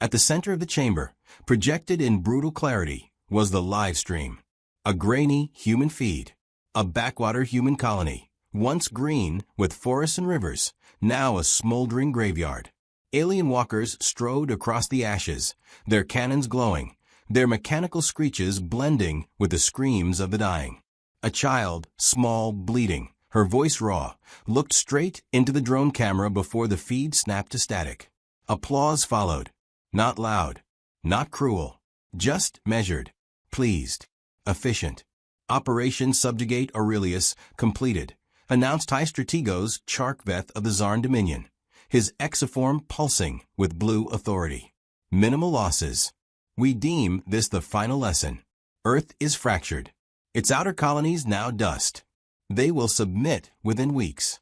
At the center of the chamber, projected in brutal clarity, was the live stream. A grainy human feed. A backwater human colony, once green with forests and rivers, now a smoldering graveyard. Alien walkers strode across the ashes, their cannons glowing, their mechanical screeches blending with the screams of the dying. A child, small, bleeding, her voice raw, looked straight into the drone camera before the feed snapped to static. Applause followed. Not loud, not cruel, just measured, pleased, efficient. Operation Subjugate Aurelius completed, announced High Strategos Charkveth of the Zarn Dominion, his exoform pulsing with blue authority. Minimal losses. We deem this the final lesson. Earth is fractured. Its outer colonies now dust. They will submit within weeks.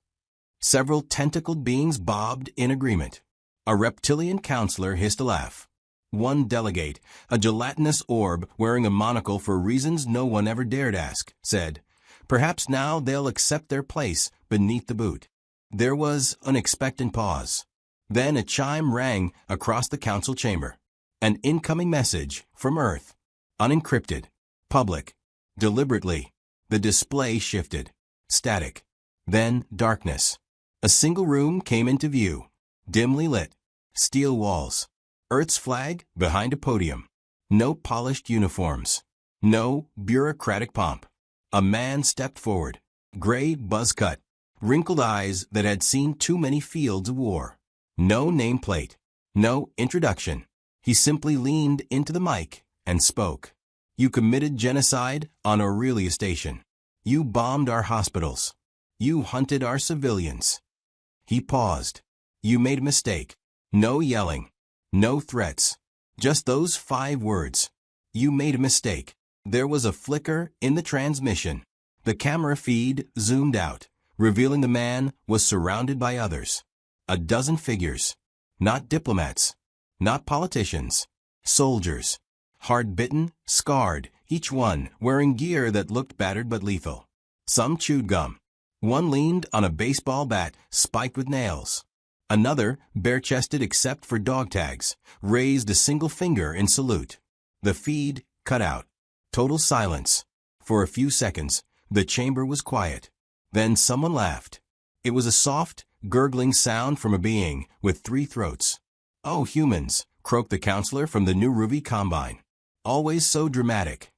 Several tentacled beings bobbed in agreement. A reptilian counselor hissed a laugh. One delegate, a gelatinous orb wearing a monocle for reasons no one ever dared ask, said, "Perhaps now they'll accept their place beneath the boot." There was an expectant pause. Then a chime rang across the council chamber. An incoming message from Earth. Unencrypted. Public. Deliberately. The display shifted. Static. Then darkness. A single room came into view. Dimly lit. Steel walls. Earth's flag behind a podium. No polished uniforms. No bureaucratic pomp. A man stepped forward. Gray buzz cut. Wrinkled eyes that had seen too many fields of war. No nameplate. No introduction. He simply leaned into the mic and spoke. "You committed genocide on Aurelia Station. You bombed our hospitals. You hunted our civilians." He paused. "You made a mistake." No yelling. No threats. Just those 5 words. "You made a mistake." There was a flicker in the transmission. The camera feed zoomed out, revealing the man was surrounded by others. A dozen figures. Not diplomats. Not politicians. Soldiers. Hard-bitten, scarred, each one wearing gear that looked battered but lethal. Some chewed gum. One leaned on a baseball bat spiked with nails. Another, bare-chested except for dog tags, raised a single finger in salute. The feed cut out. Total silence. For a few seconds, the chamber was quiet. Then someone laughed. It was a soft, gurgling sound from a being with 3 throats. "Oh, humans," croaked the counselor from the New Ruby Combine. Always so dramatic.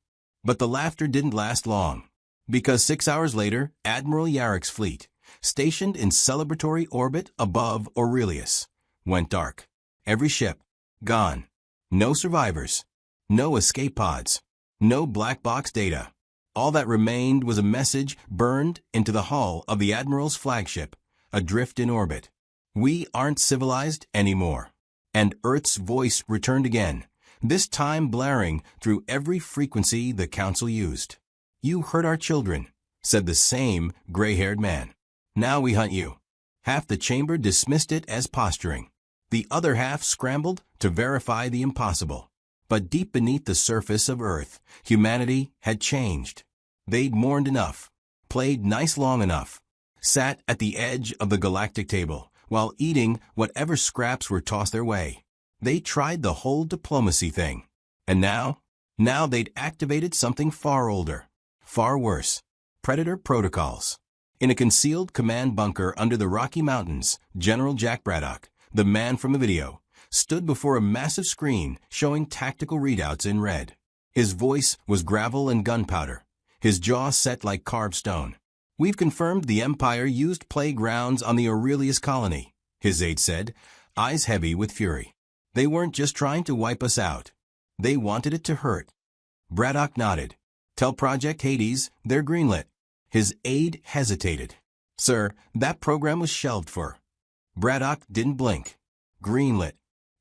But the laughter didn't last long. Because 6 hours later, Admiral Yarek's fleet, stationed in celebratory orbit above Aurelius, went dark. Every ship, gone. No survivors. No escape pods. No black box data. All that remained was a message burned into the hull of the Admiral's flagship, adrift in orbit. "We aren't civilized anymore." And Earth's voice returned again, this time blaring through every frequency the Council used. "You hurt our children," said the same gray-haired man. "Now we hunt you." Half the chamber dismissed it as posturing. The other half scrambled to verify the impossible. But deep beneath the surface of Earth, humanity had changed. They'd mourned enough, played nice long enough, sat at the edge of the galactic table while eating whatever scraps were tossed their way. They tried the whole diplomacy thing. And now they'd activated something far older, far worse. Predator protocols. In a concealed command bunker under the Rocky Mountains, General Jack Braddock, the man from the video, stood before a massive screen showing tactical readouts in red. His voice was gravel and gunpowder, his jaw set like carved stone. "We've confirmed the Empire used playgrounds on the Aurelius colony," his aide said, eyes heavy with fury. "They weren't just trying to wipe us out. They wanted it to hurt." Braddock nodded. "Tell Project Hades they're greenlit." His aide hesitated. "Sir, that program was shelved for." Braddock didn't blink. Greenlit.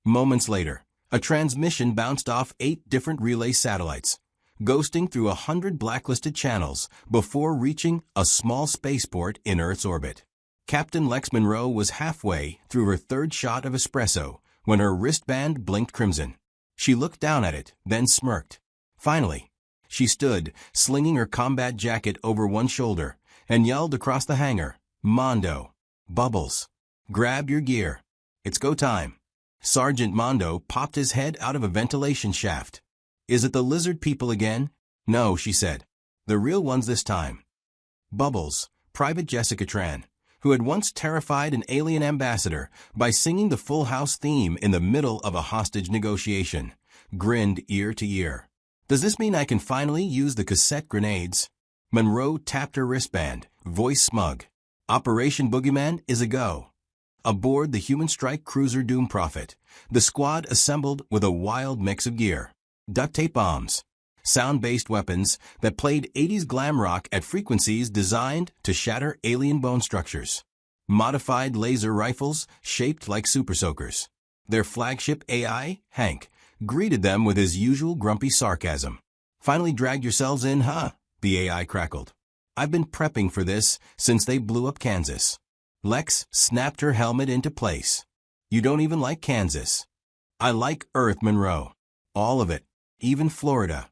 Moments later, a transmission bounced off 8 different relay satellites, ghosting through 100 blacklisted channels before reaching a small spaceport in Earth's orbit. Captain Lex Monroe was halfway through her 3rd shot of espresso when her wristband blinked crimson. She looked down at it, then smirked. Finally, she stood, slinging her combat jacket over one shoulder, and yelled across the hangar, "Mondo, Bubbles, grab your gear. It's go time." Sergeant Mondo popped his head out of a ventilation shaft. "Is it the lizard people again?" "No," she said. "The real ones this time." Bubbles, Private Jessica Tran, who had once terrified an alien ambassador by singing the Full House theme in the middle of a hostage negotiation, grinned ear to ear. "Does this mean I can finally use the cassette grenades?" Monroe tapped her wristband, voice smug. "Operation Boogeyman is a go." Aboard the human strike cruiser Doom Prophet, the squad assembled with a wild mix of gear. Duct tape bombs, sound-based weapons that played 80s glam rock at frequencies designed to shatter alien bone structures. Modified laser rifles shaped like super soakers. Their flagship AI, Hank, greeted them with his usual grumpy sarcasm. "Finally dragged yourselves in, huh?" the AI crackled. "I've been prepping for this since they blew up Kansas." Lex snapped her helmet into place. "You don't even like Kansas." "I like Earth, Monroe. All of it. Even Florida."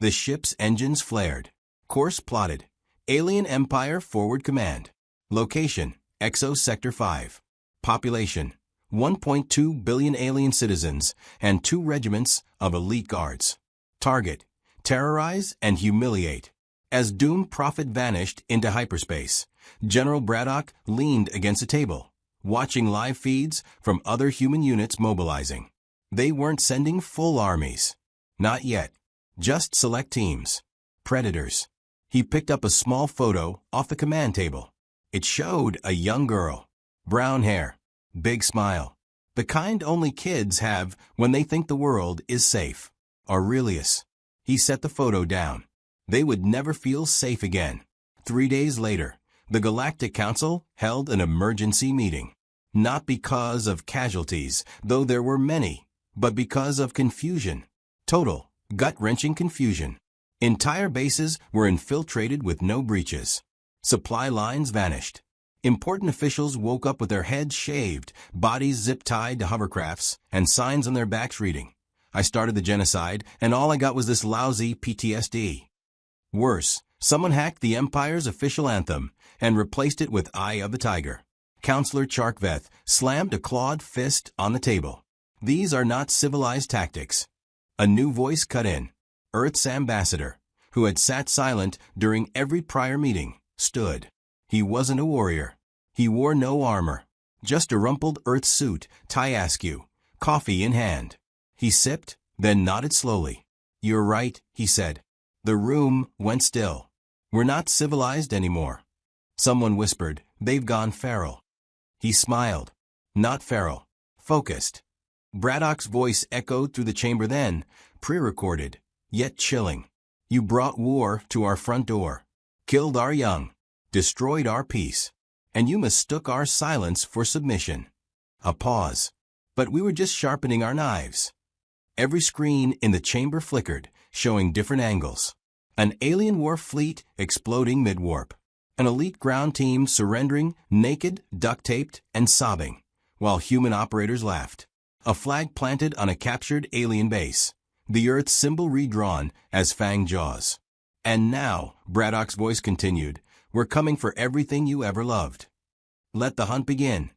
The ship's engines flared. Course plotted. Alien Empire Forward Command. Location, Exo Sector 5. Population, 1.2 billion alien citizens and 2 regiments of elite guards. Target, terrorize and humiliate. As Doom Prophet vanished into hyperspace, General Braddock leaned against a table, watching live feeds from other human units mobilizing. They weren't sending full armies. Not yet. Just select teams. Predators. He picked up a small photo off the command table. It showed a young girl. Brown hair. Big smile. The kind only kids have when they think the world is safe. Aurelius. He set the photo down. They would never feel safe again. 3 days later, the Galactic Council held an emergency meeting. Not because of casualties, though there were many, but because of confusion. Total, gut-wrenching confusion. Entire bases were infiltrated with no breaches. Supply lines vanished. Important officials woke up with their heads shaved, bodies zip-tied to hovercrafts, and signs on their backs reading, "I started the genocide, and all I got was this lousy PTSD." Worse, someone hacked the Empire's official anthem and replaced it with Eye of the Tiger. Counselor Charkveth slammed a clawed fist on the table. "These are not civilized tactics." A new voice cut in. Earth's ambassador, who had sat silent during every prior meeting, stood. He wasn't a warrior. He wore no armor. Just a rumpled Earth suit, tie askew, coffee in hand. He sipped, then nodded slowly. "You're right," he said. The room went still. "We're not civilized anymore." Someone whispered, "They've gone feral." He smiled. Not feral. Focused. Braddock's voice echoed through the chamber then, pre-recorded, yet chilling. "You brought war to our front door. Killed our young. Destroyed our peace. And you mistook our silence for submission." A pause. "But we were just sharpening our knives." Every screen in the chamber flickered, showing different angles. An alien war fleet exploding mid-warp. An elite ground team surrendering, naked, duct-taped, and sobbing, while human operators laughed. A flag planted on a captured alien base. The Earth's symbol redrawn as fanged jaws. "And now," Braddock's voice continued, "we're coming for everything you ever loved. Let the hunt begin."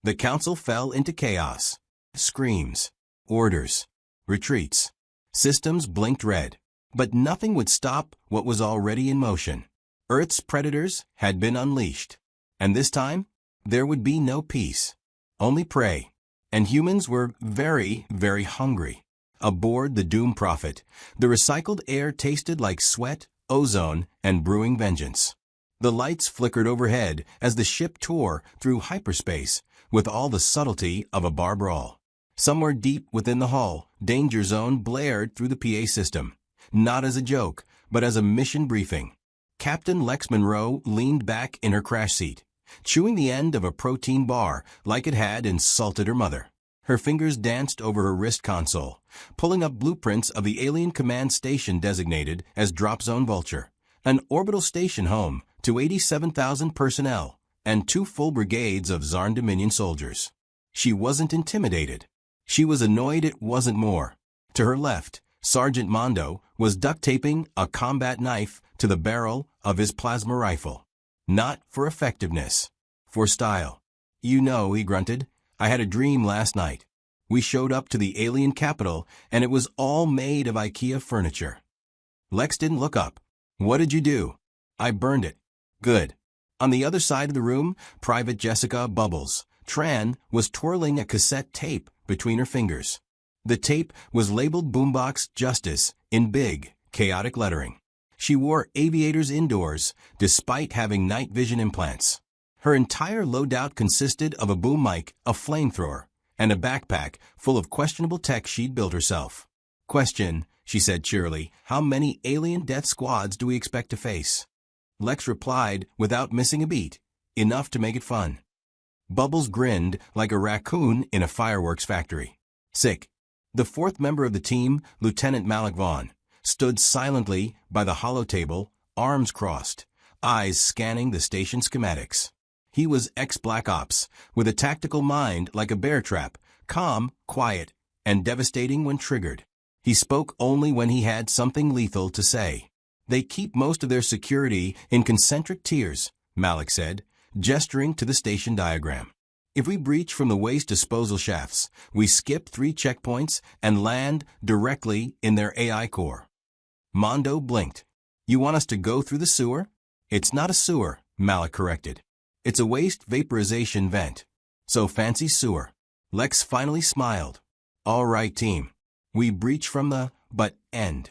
The council fell into chaos. Screams. Orders. Retreats. Systems blinked red. But nothing would stop what was already in motion. Earth's predators had been unleashed. And this time, there would be no peace. Only prey. And humans were very, very hungry. Aboard the Doom Prophet, the recycled air tasted like sweat, ozone, and brewing vengeance. The lights flickered overhead as the ship tore through hyperspace with all the subtlety of a bar brawl. Somewhere deep within the hull, Danger Zone blared through the PA system, not as a joke, but as a mission briefing. Captain Lex Monroe leaned back in her crash seat, chewing the end of a protein bar like it had insulted her mother. Her fingers danced over her wrist console, pulling up blueprints of the alien command station designated as Drop Zone Vulture, an orbital station home to 87,000 personnel and 2 full brigades of Zarn Dominion soldiers. She wasn't intimidated. She was annoyed it wasn't more. To her left, Sergeant Mondo was duct-taping a combat knife to the barrel of his plasma rifle. Not for effectiveness, for style. "You know," he grunted, "I had a dream last night. We showed up to the alien capital, and it was all made of IKEA furniture. Lex didn't look up. What did you do? I burned it. Good. On the other side of the room, Private Jessica Bubbles Tran was twirling a cassette tape between her fingers. The tape was labeled Boombox Justice in big, chaotic lettering. She wore aviators indoors, despite having night vision implants. Her entire loadout consisted of a boom mic, a flamethrower, and a backpack full of questionable tech she'd built herself. Question, she said cheerily, how many alien death squads do we expect to face? Lex replied, without missing a beat, enough to make it fun. Bubbles grinned like a raccoon in a fireworks factory. Sick. The fourth member of the team, Lieutenant Malik Vaughn, stood silently by the holotable, arms crossed, eyes scanning the station schematics. He was ex-Black Ops, with a tactical mind like a bear trap, calm, quiet, and devastating when triggered. He spoke only when he had something lethal to say. They keep most of their security in concentric tiers, Malik said, gesturing to the station diagram. If we breach from the waste disposal shafts, we skip 3 checkpoints and land directly in their AI core. Mondo blinked. You want us to go through the sewer? It's not a sewer, Malik corrected. It's a waste vaporization vent. So fancy sewer. Lex finally smiled. All right, team. We breach from the end.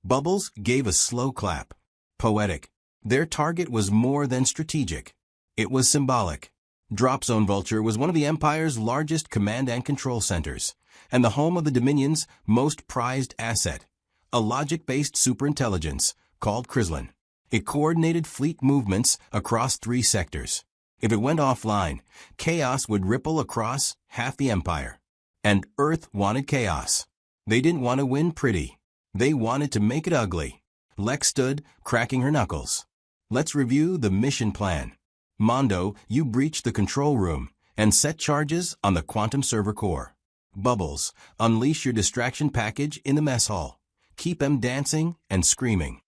Bubbles gave a slow clap. Poetic. Their target was more than strategic. It was symbolic. Drop Zone Vulture was one of the Empire's largest command and control centers, and the home of the Dominion's most prized asset, a logic-based superintelligence called Crislin. It coordinated fleet movements across 3 sectors. If it went offline, chaos would ripple across half the Empire. And Earth wanted chaos. They didn't want to win pretty. They wanted to make it ugly. Lex stood, cracking her knuckles. Let's review the mission plan. Mondo, you breach the control room and set charges on the quantum server core. Bubbles, unleash your distraction package in the mess hall. Keep them dancing and screaming.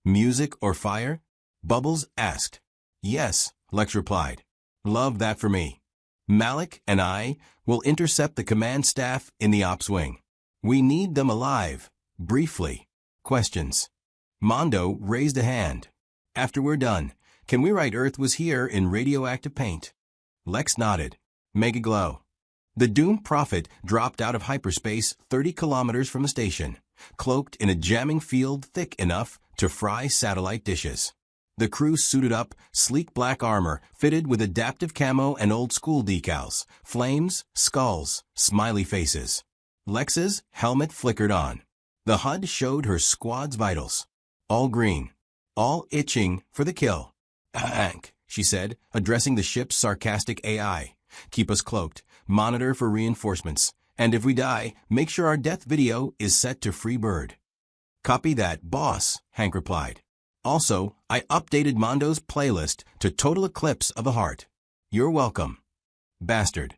Music or fire? Bubbles asked. Yes, Lex replied. Love that for me. Malik and I will intercept the command staff in the ops wing. We need them alive. Briefly. Questions. Mondo raised a hand. After we're done, can we write Earth was here in radioactive paint? Lex nodded. Make it glow. The doomed prophet dropped out of hyperspace 30 kilometers from the station, cloaked in a jamming field thick enough to fry satellite dishes. The crew suited up, sleek black armor fitted with adaptive camo and old-school decals, flames, skulls, smiley faces. Lex's helmet flickered on. The HUD showed her squad's vitals. All green. All itching for the kill. Hank, she said, addressing the ship's sarcastic AI. Keep us cloaked. Monitor for reinforcements. And if we die, make sure our death video is set to free bird. Copy that, boss, Hank replied. Also, I updated Mondo's playlist to Total Eclipse of the Heart. You're welcome. Bastard.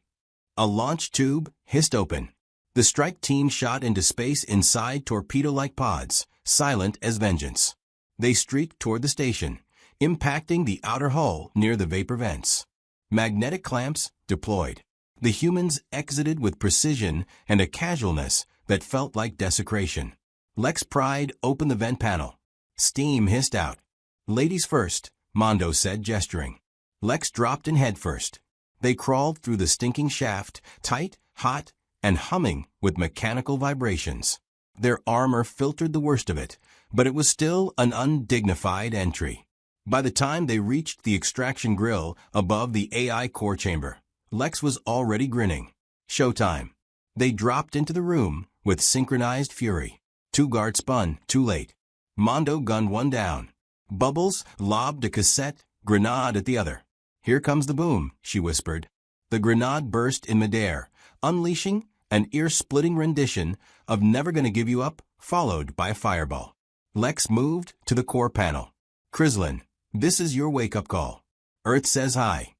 A launch tube hissed open. The strike team shot into space inside torpedo-like pods, silent as vengeance. They streaked toward the station, impacting the outer hull near the vapor vents. Magnetic clamps deployed. The humans exited with precision and a casualness that felt like desecration. Lex Pride opened the vent panel. Steam hissed out. Ladies first, Mondo said, gesturing. Lex dropped in head first. They crawled through the stinking shaft, tight, hot, and humming with mechanical vibrations. Their armor filtered the worst of it, but it was still an undignified entry. By the time they reached the extraction grill above the AI core chamber, Lex was already grinning. Showtime. They dropped into the room with synchronized fury. 2 guards spun, too late. Mondo gunned one down. Bubbles lobbed a cassette grenade at the other. Here comes the boom, she whispered. The grenade burst in midair, unleashing an ear-splitting rendition of Never Gonna Give You Up, followed by a fireball. Lex moved to the core panel. Crislin, this is your wake-up call. Earth says hi.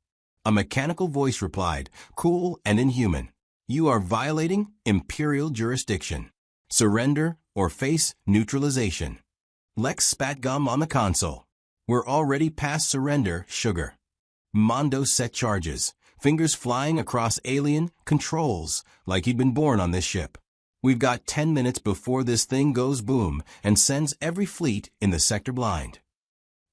A mechanical voice replied, cool and inhuman. You are violating Imperial jurisdiction. Surrender or face neutralization. Lex spat gum on the console. We're already past surrender, sugar. Mondo set charges, fingers flying across alien controls like he'd been born on this ship. We've got 10 minutes before this thing goes boom and sends every fleet in the sector blind.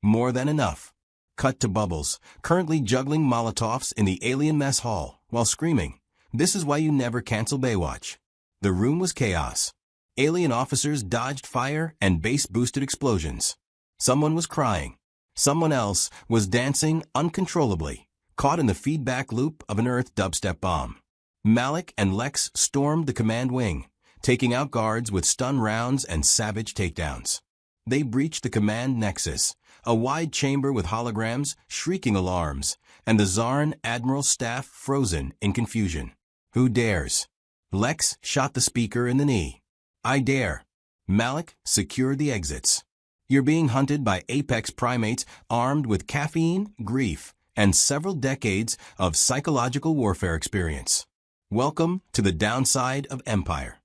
More than enough. Cut to Bubbles, currently juggling Molotovs in the alien mess hall, while screaming, "This is why you never cancel Baywatch." The room was chaos. Alien officers dodged fire and bass-boosted explosions. Someone was crying. Someone else was dancing uncontrollably, caught in the feedback loop of an Earth dubstep bomb. Malik and Lex stormed the command wing, taking out guards with stun rounds and savage takedowns. They breached the command nexus, a wide chamber with holograms, shrieking alarms, and the Zarn Admiral staff frozen in confusion. Who dares? Lex shot the speaker in the knee. I dare. Malik secured the exits. You're being hunted by apex primates armed with caffeine, grief, and several decades of psychological warfare experience. Welcome to the downside of Empire.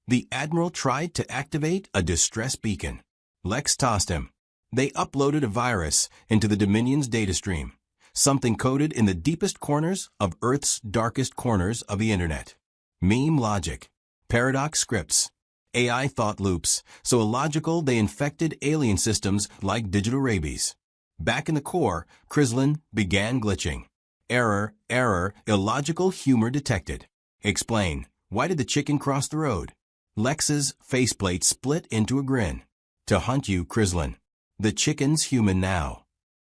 The Admiral tried to activate a distress beacon. Lex tossed him. They uploaded a virus into the Dominion's data stream, something coded in the deepest corners of Earth's darkest corners of the Internet. Meme logic, paradox scripts, AI thought loops, so illogical they infected alien systems like digital rabies. Back in the core, Krislin began glitching. Error, illogical humor detected. Explain, why did the chicken cross the road? Lex's faceplate split into a grin. To hunt you, Krislin. The chicken's human now.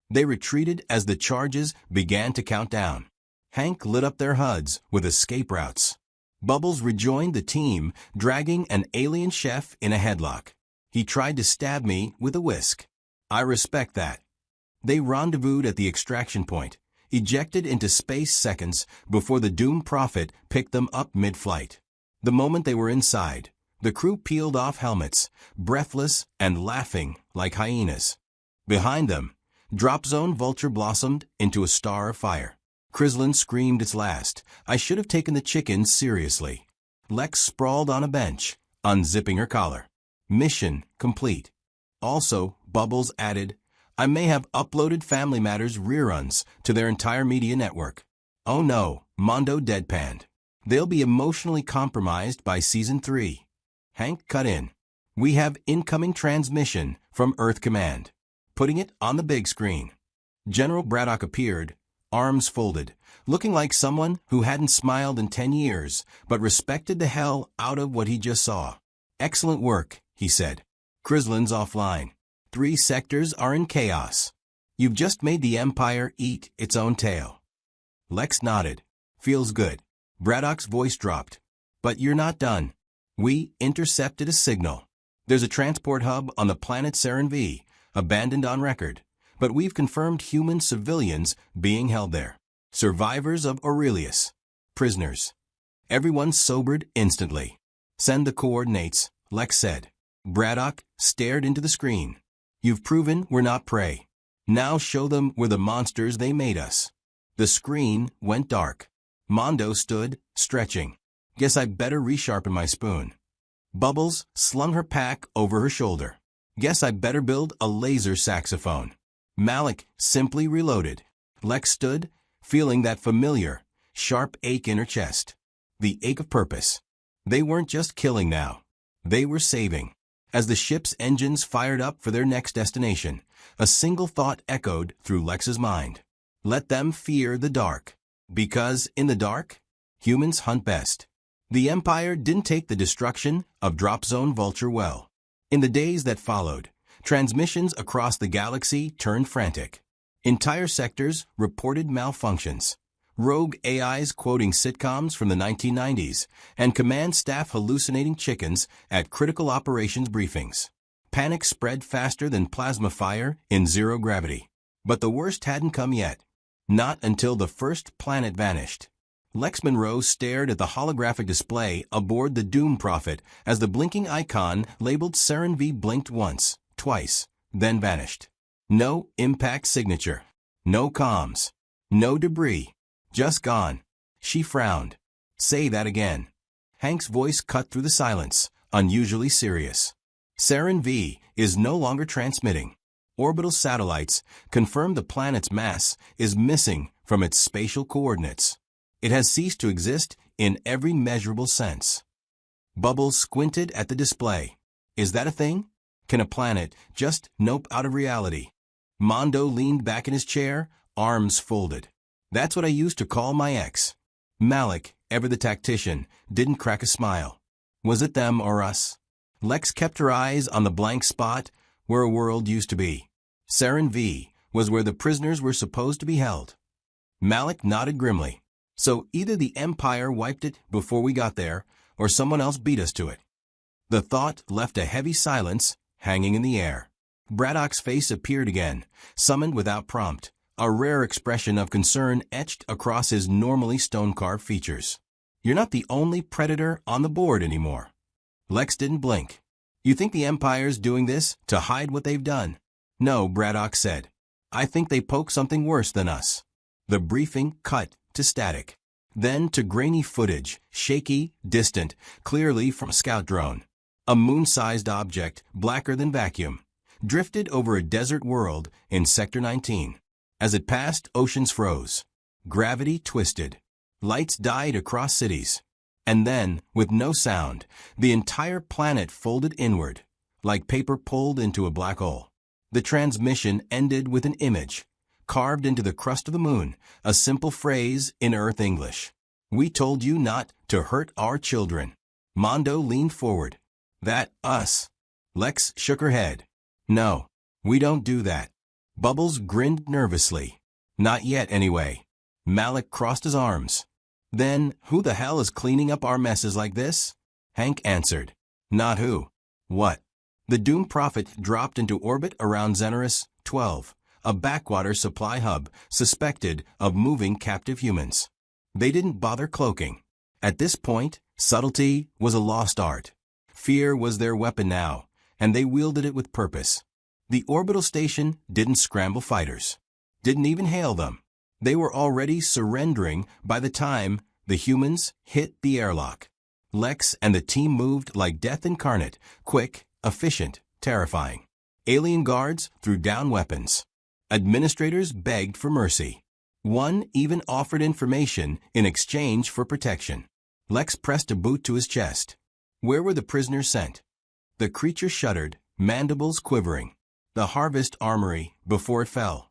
They retreated as the charges began to count down. Hank lit up their HUDs with escape routes. Bubbles rejoined the team, dragging an alien chef in a headlock. He tried to stab me with a whisk. I respect that. They rendezvoused at the extraction point, ejected into space seconds before the doomed prophet picked them up mid-flight. The moment they were inside, the crew peeled off helmets, breathless and laughing like hyenas. Behind them, Drop Zone Vulture blossomed into a star of fire. Krislin screamed its last. I should have taken the chicken seriously. Lex sprawled on a bench, unzipping her collar. Mission complete. Also, Bubbles added, I may have uploaded Family Matters reruns to their entire media network. Oh no, Mondo deadpanned. They'll be emotionally compromised by Season 3. Hank cut in. We have incoming transmission from Earth Command. Putting it on the big screen. General Braddock appeared, arms folded, looking like someone who hadn't smiled in 10 years, but respected the hell out of what he just saw. Excellent work, he said. Krislin's offline. 3 sectors are in chaos. You've just made the Empire eat its own tail. Lex nodded. Feels good. Braddock's voice dropped. But you're not done. We intercepted a signal. There's a transport hub on the planet Saren V, abandoned on record, but we've confirmed human civilians being held there. Survivors of Aurelius. Prisoners. Everyone sobered instantly. Send the coordinates, Lex said. Braddock stared into the screen. You've proven we're not prey. Now show them we're the monsters they made us. The screen went dark. Mondo stood, stretching. Guess I better resharpen my spoon. Bubbles slung her pack over her shoulder. Guess I better build a laser saxophone. Malik simply reloaded. Lex stood, feeling that familiar, sharp ache in her chest. The ache of purpose. They weren't just killing now. They were saving. As the ship's engines fired up for their next destination, a single thought echoed through Lex's mind. Let them fear the dark. Because, in the dark, humans hunt best. The Empire didn't take the destruction of Drop Zone Vulture well. In the days that followed, transmissions across the galaxy turned frantic. Entire sectors reported malfunctions. Rogue AIs quoting sitcoms from the 1990s, and command staff hallucinating chickens at critical operations briefings. Panic spread faster than plasma fire in zero gravity. But the worst hadn't come yet. Not until the first planet vanished. Lex Monroe stared at the holographic display aboard the Doom Prophet as the blinking icon labeled Saren V blinked once, twice, then vanished. No impact signature. No comms. No debris. Just gone. She frowned. Say that again. Hank's voice cut through the silence, unusually serious. Saren V is no longer transmitting. Orbital satellites confirm the planet's mass is missing from its spatial coordinates. It has ceased to exist in every measurable sense. Bubbles squinted at the display. Is that a thing? Can a planet just nope out of reality? Mondo leaned back in his chair, arms folded. That's what I used to call my ex. Malik, ever the tactician, didn't crack a smile. Was it them or us? Lex kept her eyes on the blank spot where a world used to be. Saren V was where the prisoners were supposed to be held. Malik nodded grimly. So either the Empire wiped it before we got there, or someone else beat us to it. The thought left a heavy silence hanging in the air. Braddock's face appeared again, summoned without prompt, a rare expression of concern etched across his normally stone-carved features. You're not the only predator on the board anymore. Lex didn't blink. You think the Empire's doing this to hide what they've done? No, Braddock said. I think they poke something worse than us. The briefing cut to static. Then to grainy footage, shaky, distant, clearly from a scout drone. A moon-sized object, blacker than vacuum, drifted over a desert world in Sector 19. As it passed, oceans froze. Gravity twisted. Lights died across cities. And then, with no sound, the entire planet folded inward, like paper pulled into a black hole. The transmission ended with an image, carved into the crust of the moon, a simple phrase in Earth English. We told you not to hurt our children. Mondo leaned forward. That us? Lex shook her head. No, we don't do that. Bubbles grinned nervously. Not yet, anyway. Malik crossed his arms. Then, who the hell is cleaning up our messes like this? Hank answered. Not who. What? The doomed prophet dropped into orbit around Xenorus 12, a backwater supply hub suspected of moving captive humans. They didn't bother cloaking. At this point, subtlety was a lost art. Fear was their weapon now, and they wielded it with purpose. The orbital station didn't scramble fighters. Didn't even hail them. They were already surrendering by the time the humans hit the airlock. Lex and the team moved like death incarnate, quick, efficient, terrifying. Alien guards threw down weapons. Administrators begged for mercy. One even offered information in exchange for protection. Lex pressed a boot to his chest. Where were the prisoners sent? The creature shuddered, mandibles quivering. The Harvest Armory before it fell.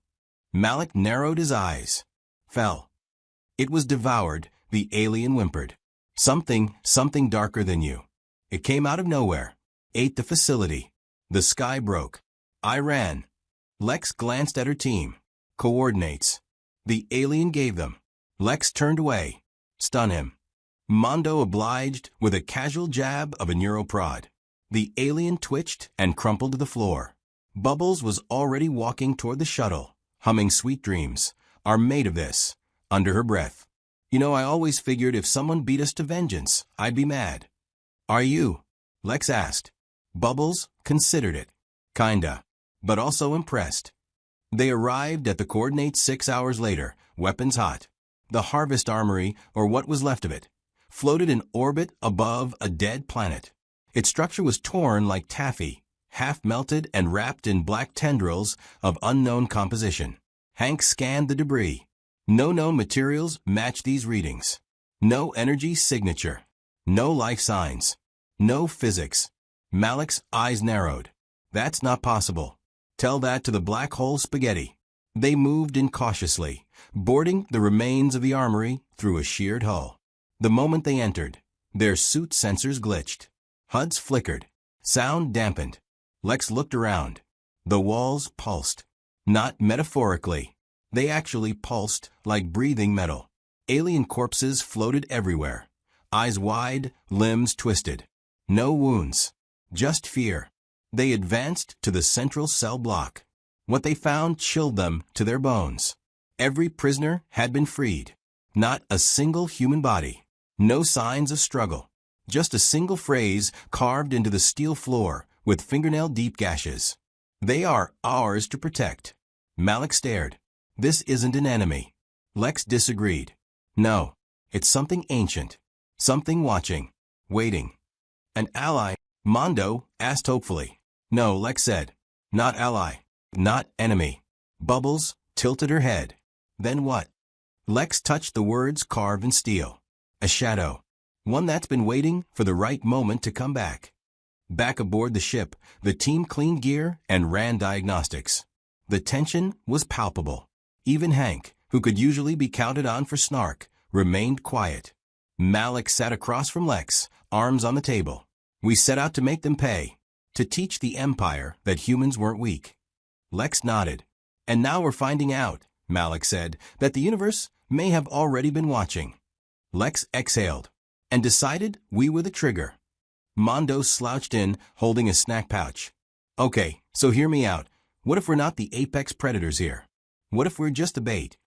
Malik narrowed his eyes. Fell. It was devoured, the alien whimpered. Something darker than you. It came out of nowhere. Ate the facility. The sky broke. I ran. Lex glanced at her team. Coordinates. The alien gave them. Lex turned away. Stun him. Mondo obliged with a casual jab of a neuroprod. The alien twitched and crumpled to the floor. Bubbles was already walking toward the shuttle, humming sweet dreams. Are made of this, under her breath. You know, I always figured if someone beat us to vengeance, I'd be mad. Are you? Lex asked. Bubbles considered it. Kinda. But also impressed. They arrived at the coordinates 6 hours later, weapons hot. The Harvest Armory, or what was left of it, floated in orbit above a dead planet. Its structure was torn like taffy, half melted and wrapped in black tendrils of unknown composition. Hank scanned the debris. No known materials matched these readings. No energy signature. No life signs. No physics. Malik's eyes narrowed. That's not possible. Tell that to the black hole spaghetti. They moved in cautiously, boarding the remains of the armory through a sheared hull. The moment they entered, their suit sensors glitched. HUDs flickered. Sound dampened. Lex looked around. The walls pulsed. Not metaphorically. They actually pulsed like breathing metal. Alien corpses floated everywhere. Eyes wide, limbs twisted. No wounds. Just fear. They advanced to the central cell block. What they found chilled them to their bones. Every prisoner had been freed. Not a single human body. No signs of struggle. Just a single phrase carved into the steel floor with fingernail-deep gashes. They are ours to protect. Malik stared. This isn't an enemy. Lex disagreed. No, it's something ancient. Something watching. Waiting. An ally? Mondo asked hopefully. No, Lex said. Not ally. Not enemy. Bubbles tilted her head. Then what? Lex touched the words carved in steel. A shadow. One that's been waiting for the right moment to come back. Back aboard the ship, the team cleaned gear and ran diagnostics. The tension was palpable. Even Hank, who could usually be counted on for snark, remained quiet. Malik sat across from Lex, arms on the table. We set out to make them pay. To teach the Empire that humans weren't weak. Lex nodded. And now we're finding out, Malik said, that the universe may have already been watching. Lex exhaled. And decided we were the trigger. Mondo slouched in, holding a snack pouch. Okay, so hear me out. What if we're not the apex predators here? What if we're just a bait?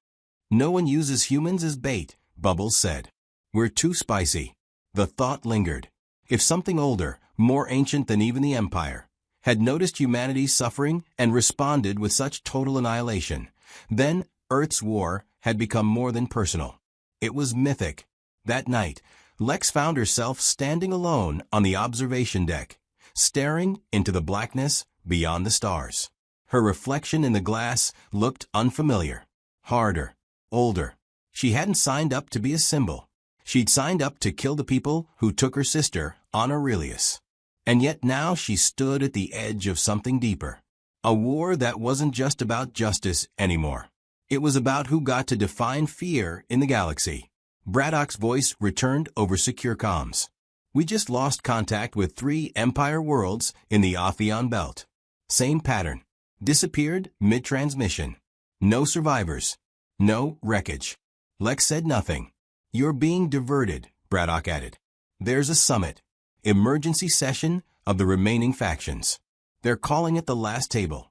No one uses humans as bait, Bubbles said. We're too spicy. The thought lingered. If something older, more ancient than even the Empire, had noticed humanity's suffering and responded with such total annihilation, then Earth's war had become more than personal. It was mythic. That night, Lex found herself standing alone on the observation deck, staring into the blackness beyond the stars. Her reflection in the glass looked unfamiliar, harder, older. She hadn't signed up to be a symbol. She'd signed up to kill the people who took her sister, Aurelius. And yet now she stood at the edge of something deeper. A war that wasn't just about justice anymore. It was about who got to define fear in the galaxy. Braddock's voice returned over secure comms. We just lost contact with 3 Empire worlds in the Ophion belt. Same pattern. Disappeared mid-transmission. No survivors. No wreckage. Lex said nothing. You're being diverted, Braddock added. There's a summit. Emergency session of the remaining factions. They're calling it the last table.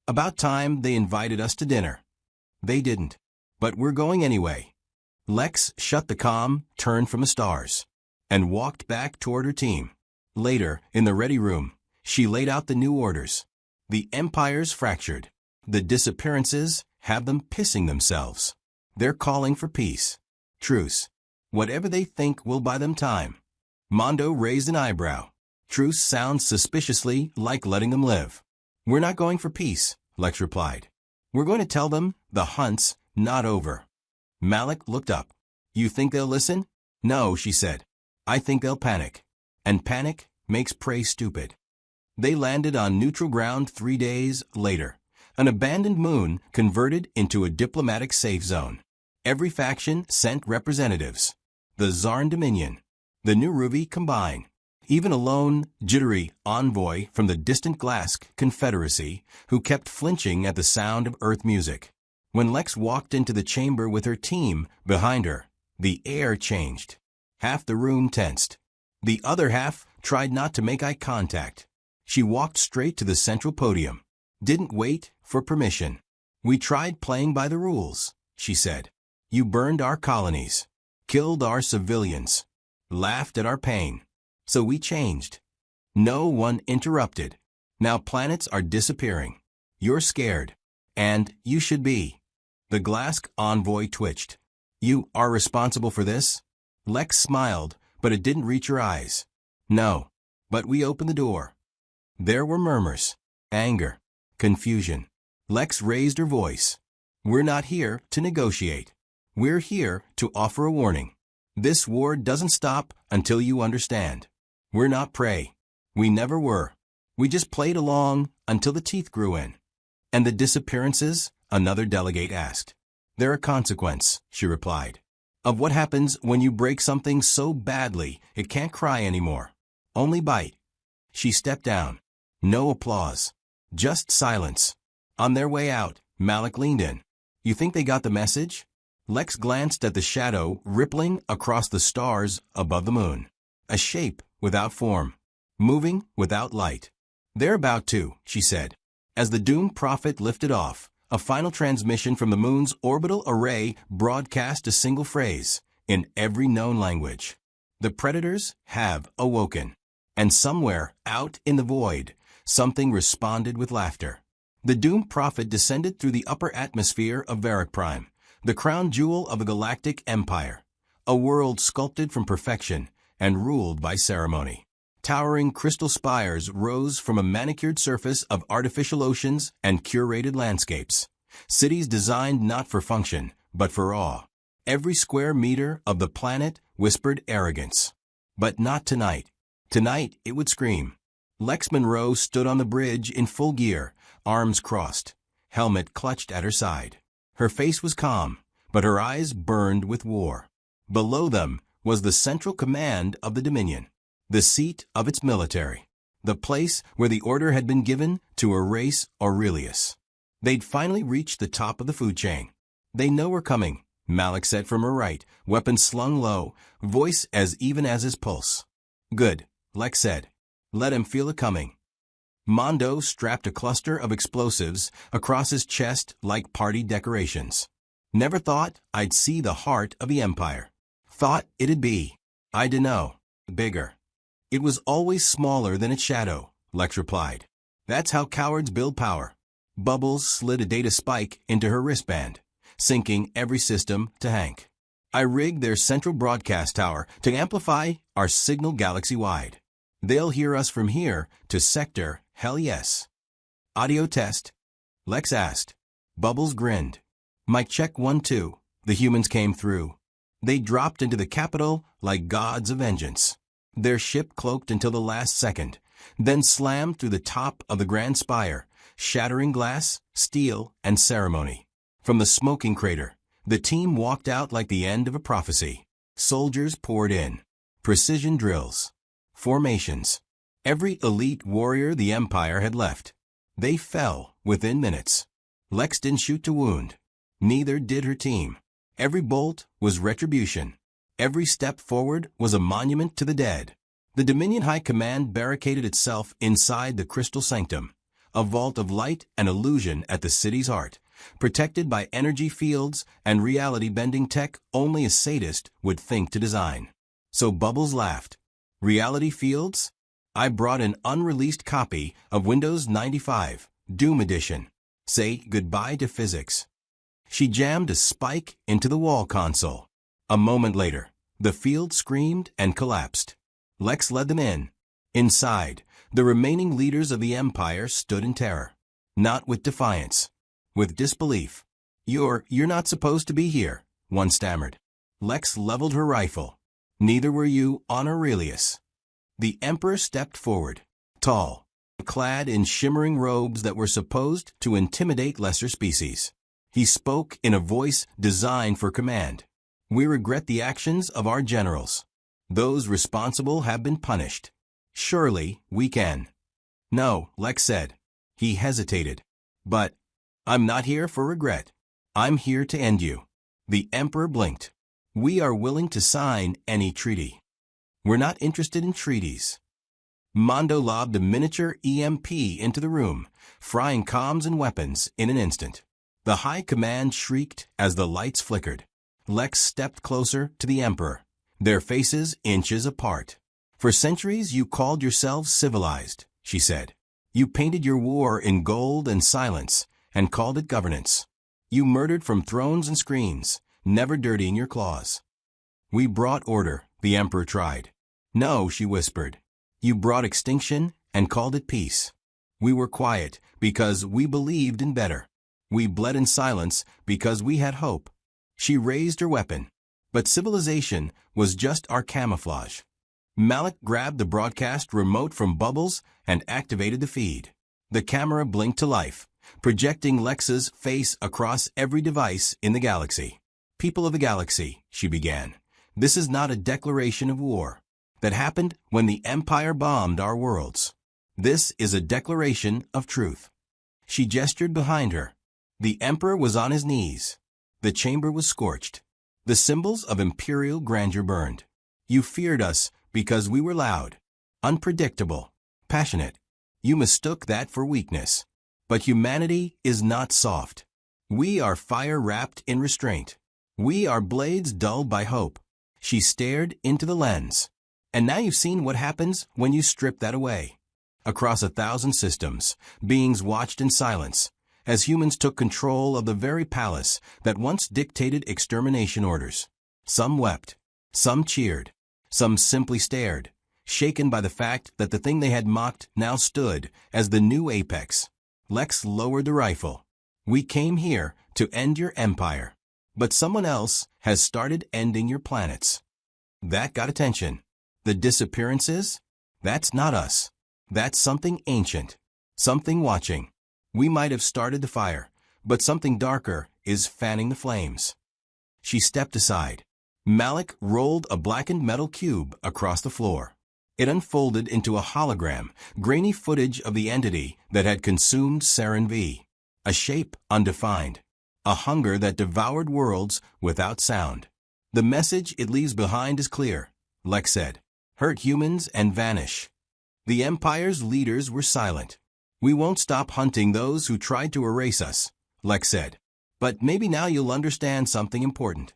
About time they invited us to dinner. They didn't. But we're going anyway. Lex shut the comm, turned from the stars, and walked back toward her team. Later, in the ready room, she laid out the new orders. The Empire's fractured. The disappearances have them pissing themselves. They're calling for peace. Truce. Whatever they think will buy them time. Mondo raised an eyebrow. Truce sounds suspiciously like letting them live. We're not going for peace, Lex replied. We're going to tell them the hunt's not over. Malik looked up. You think they'll listen? No, she said. I think they'll panic. And panic makes prey stupid. They landed on neutral ground 3 days later. An abandoned moon converted into a diplomatic safe zone. Every faction sent representatives. The Zarn Dominion. The New Ruby combine. Even a lone, jittery envoy from the distant Glask Confederacy who kept flinching at the sound of Earth music. When Lex walked into the chamber with her team behind her, the air changed. Half the room tensed. The other half tried not to make eye contact. She walked straight to the central podium. Didn't wait for permission. We tried playing by the rules, she said. You burned our colonies. Killed our civilians. Laughed at our pain. So we changed. No one interrupted. Now planets are disappearing. You're scared. And you should be. The Glask envoy twitched. You are responsible for this? Lex smiled, but it didn't reach her eyes. No. But we opened the door. There were murmurs. Anger. Confusion. Lex raised her voice. We're not here to negotiate. We're here to offer a warning. This war doesn't stop until you understand. We're not prey. We never were. We just played along until the teeth grew in. And the disappearances? Another delegate asked. They're a consequence, she replied. Of what happens when you break something so badly it can't cry anymore. Only bite. She stepped down. No applause. Just silence. On their way out, Malik leaned in. You think they got the message? Lex glanced at the shadow rippling across the stars above the moon. A shape without form. Moving without light. They're about to, she said. As the doomed prophet lifted off, a final transmission from the moon's orbital array broadcast a single phrase, in every known language. The predators have awoken. And somewhere, out in the void, something responded with laughter. The doomed prophet descended through the upper atmosphere of Varric Prime, the crown jewel of a galactic empire, a world sculpted from perfection and ruled by ceremony. Towering crystal spires rose from a manicured surface of artificial oceans and curated landscapes. Cities designed not for function, but for awe. Every square meter of the planet whispered arrogance. But not tonight. Tonight it would scream. Lex Monroe stood on the bridge in full gear, arms crossed, helmet clutched at her side. Her face was calm, but her eyes burned with war. Below them was the central command of the Dominion, the seat of its military, the place where the order had been given to erase Aurelius. They'd finally reached the top of the food chain. "They know we're coming," Malik said from her right, weapon slung low, voice as even as his pulse. "Good," Lex said. "Let him feel it coming." Mondo strapped a cluster of explosives across his chest like party decorations. "Never thought I'd see the heart of the Empire. Thought it'd be, I dunno, bigger." "It was always smaller than its shadow," Lex replied. "That's how cowards build power." Bubbles slid a data spike into her wristband, syncing every system to Hank. "I rigged their central broadcast tower to amplify our signal galaxy-wide. They'll hear us from here to sector, hell yes." "Audio test?" Lex asked. Bubbles grinned. "Mic check 1-2. The humans came through. They dropped into the capital like gods of vengeance. Their ship cloaked until the last second, then slammed through the top of the Grand Spire, shattering glass, steel, and ceremony. From the smoking crater, the team walked out like the end of a prophecy. Soldiers poured in. Precision drills. Formations. Every elite warrior the Empire had left. They fell within minutes. Lex didn't shoot to wound. Neither did her team. Every bolt was retribution. Every step forward was a monument to the dead. The Dominion High Command barricaded itself inside the Crystal Sanctum, a vault of light and illusion at the city's heart, protected by energy fields and reality-bending tech only a sadist would think to design. So Bubbles laughed. "Reality fields? I brought an unreleased copy of Windows 95, Doom Edition. Say goodbye to physics." She jammed a spike into the wall console. A moment later, the field screamed and collapsed. Lex led them in. Inside, the remaining leaders of the Empire stood in terror. Not with defiance. With disbelief. You're not supposed to be here," one stammered. Lex leveled her rifle. "Neither were you on Aurelius." The Emperor stepped forward, tall, clad in shimmering robes that were supposed to intimidate lesser species. He spoke in a voice designed for command. "We regret the actions of our generals. Those responsible have been punished. Surely we can." "No," Lex said. He hesitated. "But I'm not here for regret. I'm here to end you." The Emperor blinked. "We are willing to sign any treaty. We're not interested in treaties." Mondo lobbed a miniature EMP into the room, frying comms and weapons in an instant. The High Command shrieked as the lights flickered. Lex stepped closer to the Emperor, their faces inches apart. "For centuries you called yourselves civilized," she said. "You painted your war in gold and silence, and called it governance. You murdered from thrones and screens, never dirtying your claws." "We brought order," the Emperor tried. "No," she whispered. "You brought extinction and called it peace. We were quiet because we believed in better. We bled in silence because we had hope." She raised her weapon. But civilization was just our camouflage. Malik grabbed the broadcast remote from Bubbles and activated the feed. The camera blinked to life, projecting Lex's face across every device in the galaxy. "People of the galaxy," she began, "this is not a declaration of war. That happened when the Empire bombed our worlds. This is a declaration of truth." She gestured behind her. The Emperor was on his knees. The chamber was scorched. The symbols of imperial grandeur burned. "You feared us because we were loud, unpredictable, passionate. You mistook that for weakness. But humanity is not soft. We are fire wrapped in restraint. We are blades dulled by hope." She stared into the lens. "And now you've seen what happens when you strip that away." Across 1,000 systems, beings watched in silence, as humans took control of the very palace that once dictated extermination orders. Some wept. Some cheered. Some simply stared, shaken by the fact that the thing they had mocked now stood as the new apex. Lex lowered the rifle. "We came here to end your empire. But someone else has started ending your planets. That got attention. The disappearances? That's not us. That's something ancient. Something watching. We might have started the fire, but something darker is fanning the flames. She stepped aside. Malik rolled a blackened metal cube across the floor. It unfolded into a hologram, grainy footage of the entity that had consumed Saren V. A shape undefined. A hunger that devoured worlds without sound. The message it leaves behind is clear, Lex said. Hurt humans and vanish. The Empire's leaders were silent. We won't stop hunting those who tried to erase us, Lex said. But maybe now you'll understand something important.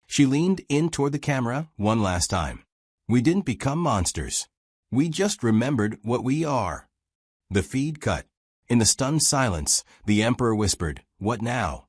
She leaned in toward the camera one last time. We didn't become monsters. We just remembered what we are. The feed cut. In the stunned silence, the Emperor whispered, "What now?"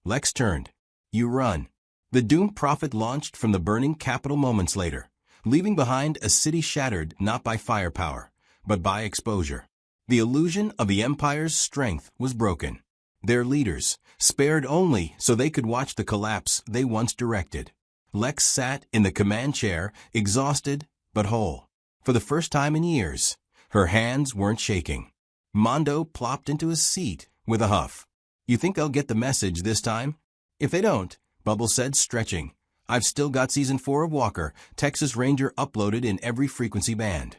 Lex turned. "You run." The doomed prophet launched from the burning capital moments later, leaving behind a city shattered not by firepower, but by exposure. The illusion of the Empire's strength was broken. Their leaders, spared only so they could watch the collapse they once directed. Lex sat in the command chair, exhausted but whole. For the first time in years, her hands weren't shaking. Mondo plopped into his seat with a huff. "You think they'll get the message this time?" "If they don't," Bubble said, stretching, "I've still got Season 4 of Walker, Texas Ranger uploaded in every frequency band."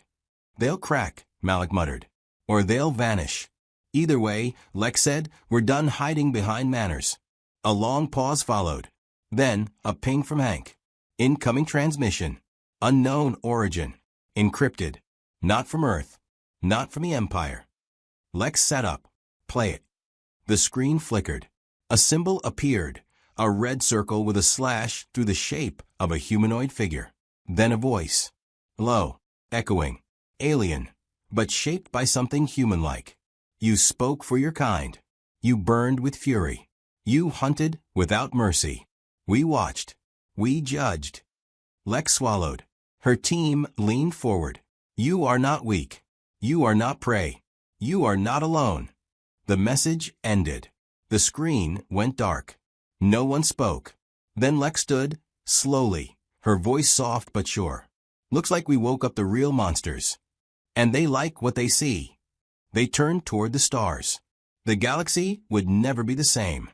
"They'll crack," Malik muttered. "Or they'll vanish." "Either way," Lex said, "we're done hiding behind manners." A long pause followed. Then, a ping from Hank. "Incoming transmission. Unknown origin. Encrypted. Not from Earth. Not from the Empire." Lex sat up. "Play it." The screen flickered. A symbol appeared, a red circle with a slash through the shape of a humanoid figure. Then a voice. Low, echoing, alien, but shaped by something human-like. "You spoke for your kind. You burned with fury. You hunted without mercy. We watched. We judged." Lex swallowed. Her team leaned forward. "You are not weak. You are not prey. You are not alone." The message ended. The screen went dark. No one spoke. Then Lex stood, slowly, her voice soft but sure. "Looks like we woke up the real monsters. And they like what they see." They turned toward the stars. The galaxy would never be the same.